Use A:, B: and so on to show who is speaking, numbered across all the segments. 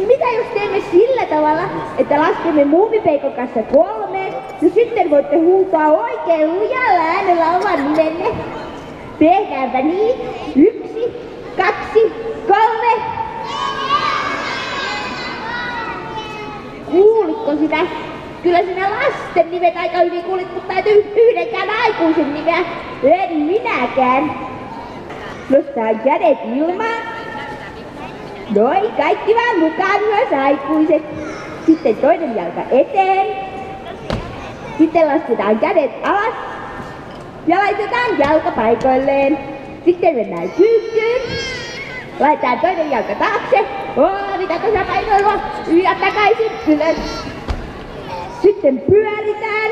A: Mitä jos teemme sillä tavalla, että laskemme Muumipeikon kanssa 3, ja sitten voitte huutaa oikein lujalla äänellä oman nimenne. Tehdäänpä niin. 1, 2, 3. Kuulitko sitä? Kyllä sinä lasten nimet aika hyvin kuulit, mutta et yhdenkään aikuisen nimeä. En minäkään. Nostaa kädet ilmaan. Noin, kaikki vaan mukaan, myös aikuiset. Sitten toinen jalka eteen. Sitten lasketaan kädet alas. Ja laitetaan jalka paikoilleen. Sitten mennään kyykkyyn. Laitetaan toinen jalka taakse. Mitä tasapainoilua. Ja takaisin ylös. Sitten pyöritään.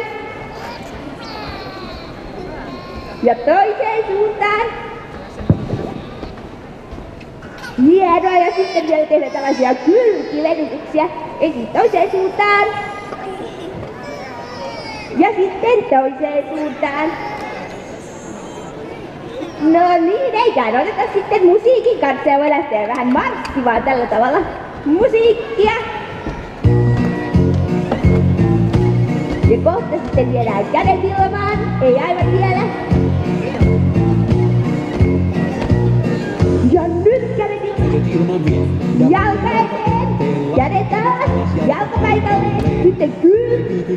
A: Ja toiseen suuntaan. Hienoa, ja sitten vielä tehdään tällaisia kylkivenytyksiä. Ensin toiseen suuntaan. Ja sitten toiseen suuntaan. No niin, eiköhän oteta sitten musiikin kanssa ja voi lähteä vähän marssimaan tällä tavalla. Musiikkia. Ja kohta sitten viedään kädet ilmaan. Ei aivan vielä. Ja nyt kädet ilmaan. Jalka eteen. Kädet alas. Jalka paikalleen. Sitten kyykky.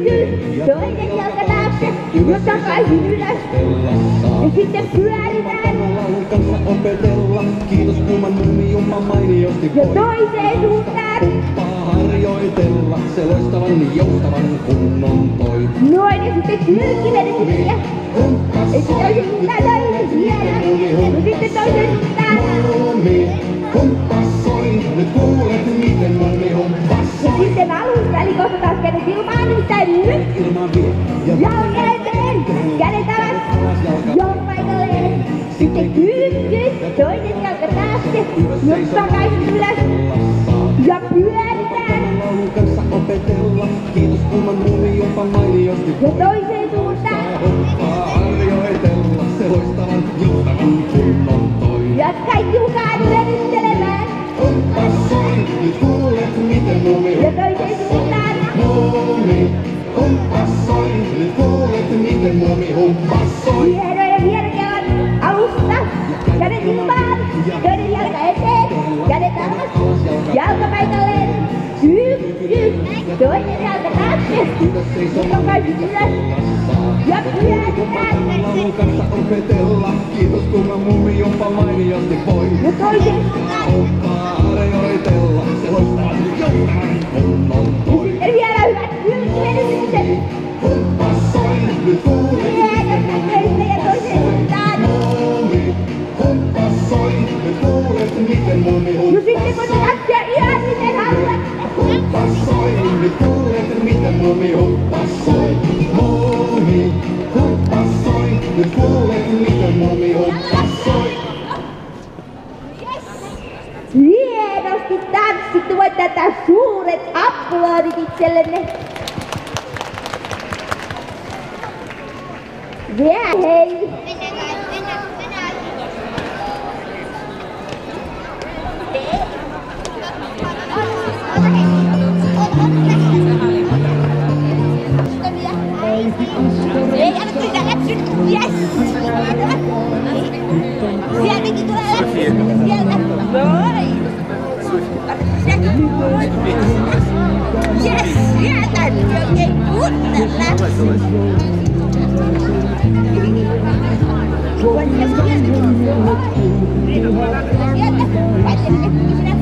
A: Toinen jalka taakse. Ja takaisin ylös. Ja sitten pyöritään.
B: Kiitos kuuman muumijumma mainiosti voi.
A: Ja toiseen suuntaan.
B: Harjoitella se loistavan joustavan kunnon toi.
A: Noin, ja sitten kylkivenytyksiä. Ja sitten toiseen suuntaan toinen hieno. Ja sitten toiseen suuntaan.
B: Muumi, humppas soi, nyt kuulet miten muumi humpas
A: Ja
B: soi.
A: sitten alusta, eli kohta taas kädet ilmaan, nimittäin nyt.
B: Ilman vie ja
A: Jalka eteen, kädet alas, jalka paikalleen. Sitten kyykky, toinen jalka taakse, myös takaisin ylös. Ja pyöritään.
B: laulun kanssa opetella. Kiitos kuuman muumijumma mainiosti
A: Ja
B: voi.
A: toiseen suuntaan.
B: Harjoitella se loistavan joustavan kunnon toi.
A: Ja kaikki mukaan venyttelemään.
B: Humpas soi, nyt kuulet miten muumi
A: Ja toiseen suuntaan.
B: Muumi, humpas soi, nyt kuulet miten muumi humpas soi.
A: Hieno ja hieno kelan alusta. Kädet ilmaan, toinen jalka eteen, kädet alas, jalka paikalleen. Kyykky, toinen jalka taakse, nyt takaisin ylös. Ja pyöritään.
B: Laulun kanssa opetella. Kiitos kuuman muumijumma mainiosti voi.
A: Ja toiseen suuntaan.
B: Humppaa harjoitella se loistavan joustavan kunnon toi.
A: Sitten vielä hyvät kylkivenytykset.
B: Humpas soi, nyt kuulet
A: Hieno näköistä ja toiseen suuntaan.
B: muumi. Humpas soi, nyt kuulet miten muumi
A: No
B: humpas
A: sitten voit lähteä ihan miten haluat.
B: Humpas soi, nyt kuulet miten muumi humpas soi. Muumi, humpas soi, nyt kuulet miten muumi humpas soi.
A: Hienosti tanssittu, voit tätä suuret aplodit itsellenne. Vielä hei. Ei, anna sitä läpsyt. Yes! Sieltäkin tulee läpsyt. Sieltä. Noin. Yes, sieltä. Oikein kunnon läpsyt. Sieltä. Sieltä.